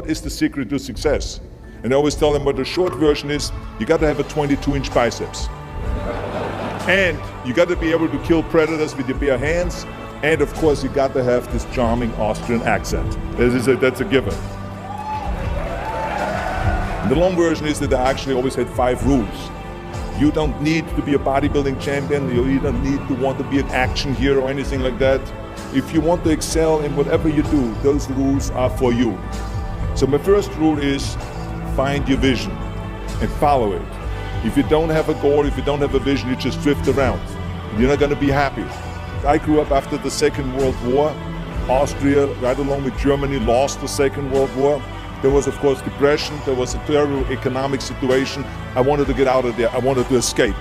what is the secret to success? And I always tell them what the short version is, you got to have a 22-inch biceps. And you got to be able to kill predators with your bare hands. And of course, you got to have this charming Austrian accent. That's a given. And the long version is that I actually always had 5 rules. You don't need to be a bodybuilding champion. You don't need to want to be an action hero or anything like that. If you want to excel in whatever you do, those rules are for you. So my first rule is find your vision and follow it. If you don't have a goal, if you don't have a vision, you just drift around. You're not going to be happy. I grew up after the Second World War. Austria, right along with Germany, lost the Second World War. There was, of course, depression. There was a terrible economic situation. I wanted to get out of there. I wanted to escape.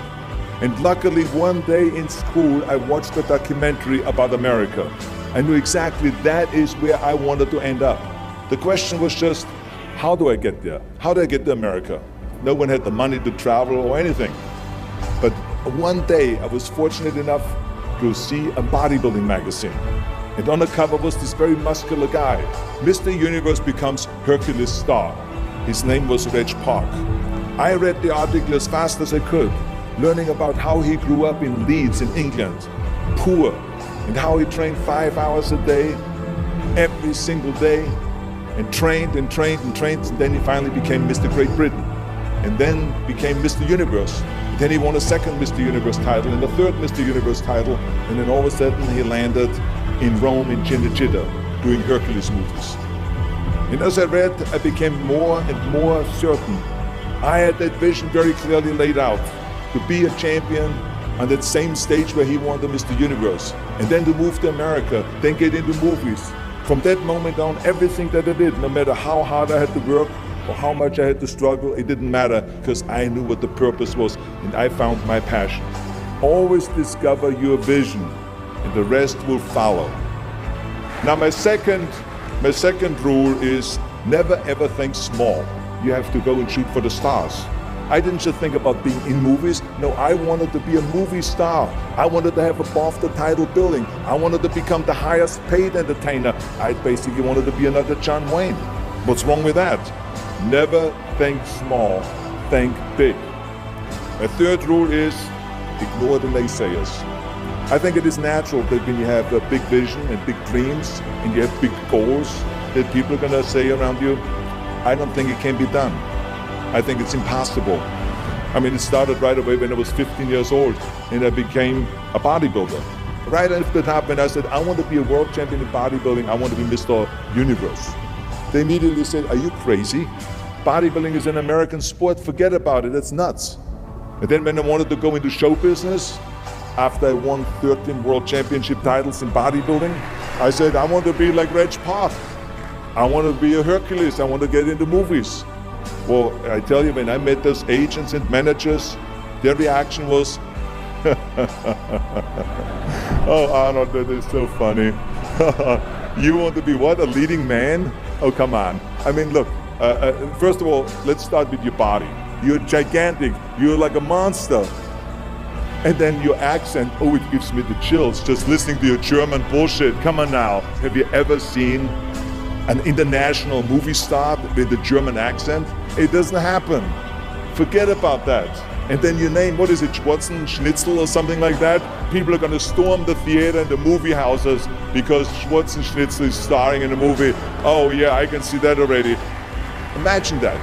And luckily, one day in school, I watched a documentary about America. I knew exactly that is where I wanted to end up. The question was just, how do I get there? How do I get to America? No one had the money to travel or anything. But one day, I was fortunate enough to see a bodybuilding magazine. And on the cover was this very muscular guy. Mr. Universe becomes Hercules star. His name was Reg Park. I read the article as fast as I could, learning about how he grew up in Leeds in England, poor, and how he trained 5 hours a day, every single day, and trained and trained and trained, and then he finally became Mr. Great Britain, and then became Mr. Universe. And then he won a second Mr. Universe title and a third Mr. Universe title, and then all of a sudden he landed in Rome in Cinecittà doing Hercules movies. And as I read, I became more and more certain. I had that vision very clearly laid out, to be a champion on that same stage where he won the Mr. Universe, and then to move to America, then get into movies. From that moment on, everything that I did, no matter how hard I had to work or how much I had to struggle, it didn't matter, because I knew what the purpose was, and I found my passion. Always discover your vision, and the rest will follow. Now my second rule is never ever think small. You have to go and shoot for the stars. I didn't just think about being in movies. No, I wanted to be a movie star. I wanted to have above the title billing. I wanted to become the highest paid entertainer. I basically wanted to be another John Wayne. What's wrong with that? Never think small, think big. My third rule is ignore the naysayers. I think it is natural that when you have a big vision and big dreams and you have big goals, that people are going to say around you, I don't think it can be done. I think it's impossible. I mean, it started right away when I was 15 years old and I became a bodybuilder. Right after that happened, I said, I want to be a world champion in bodybuilding. I want to be Mr. Universe. They immediately said, are you crazy? Bodybuilding is an American sport. Forget about it. That's nuts. And then when I wanted to go into show business, after I won 13 world championship titles in bodybuilding, I said, I want to be like Reg Park. I want to be a Hercules. I want to get into movies. Well, I tell you, when I met those agents and managers, their reaction was, oh, Arnold, that is so funny. You want to be what, a leading man? Oh, come on. I mean, look, first of all, let's start with your body. You're gigantic. You're like a monster. And then your accent, oh, it gives me the chills just listening to your German bullshit. Come on now. Have you ever seen an international movie star with a German accent? It doesn't happen. Forget about that. And then your name, what is it, Schwarzenegger or something like that? People are going to storm the theater and the movie houses because Schwarzenegger is starring in a movie. Oh yeah, I can see that already. Imagine that.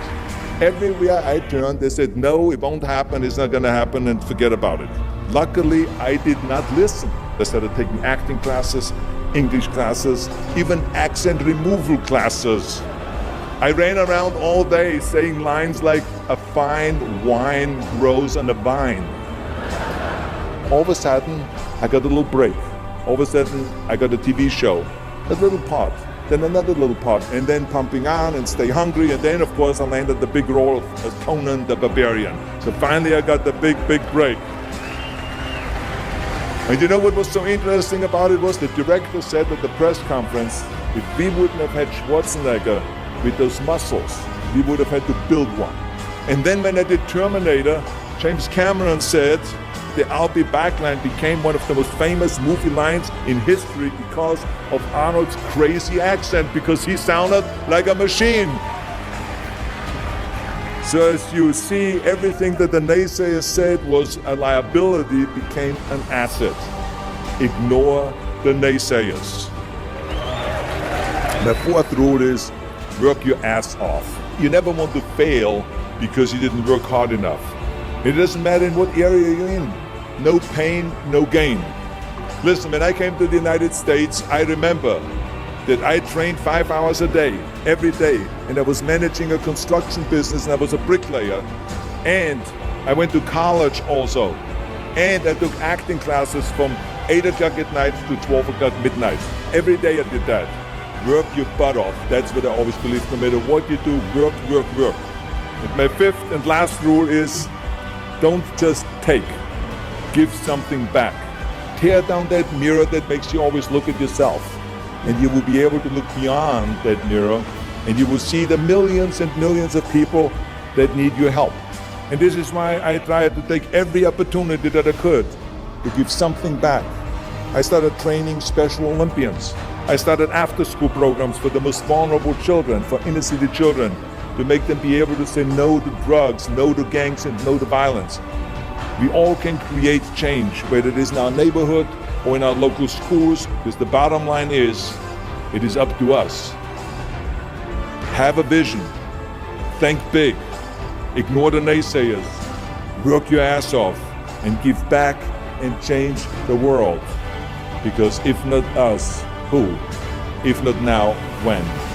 Everywhere I turned, they said, no, it won't happen, it's not going to happen, and forget about it. Luckily, I did not listen. I started taking acting classes, English classes, even accent removal classes. I ran around all day saying lines like, a fine wine grows on a vine. All of a sudden, I got a little break. All of a sudden, I got a TV show, a little part, then another little part, and then Pumping On and Stay Hungry, and then of course I landed the big role as Conan the Barbarian. So finally I got the big break. And you know what was so interesting about it was the director said at the press conference, if we wouldn't have had Schwarzenegger with those muscles, we would have had to build one. And then when I did Terminator, James Cameron said, the "I'll be back" line became one of the most famous movie lines in history because of Arnold's crazy accent, because he sounded like a machine. So as you see, everything that the naysayers said was a liability became an asset. Ignore the naysayers. The fourth rule is work your ass off. You never want to fail because you didn't work hard enough. It doesn't matter in what area you're in. No pain, no gain. Listen, when I came to the United States, I remember that I trained 5 hours a day, every day, and I was managing a construction business, and I was a bricklayer, and I went to college also, and I took acting classes from 8 o'clock at night to 12 o'clock midnight. Every day I did that. Work your butt off. That's what I always believe. No matter what you do, work, work, work. And my fifth and last rule is don't just take. Give something back. Tear down that mirror that makes you always look at yourself. And you will be able to look beyond that mirror, and you will see the millions and millions of people that need your help. And this is why I tried to take every opportunity that I could to give something back. I started training Special Olympians. I started after-school programs for the most vulnerable children, for inner-city children, to make them be able to say no to drugs, no to gangs, and no to violence. We all can create change, whether it is in our neighborhood or in our local schools, because the bottom line is, it is up to us. Have a vision. Think big. Ignore the naysayers. Work your ass off and give back and change the world. Because if not us, who? If not now, when?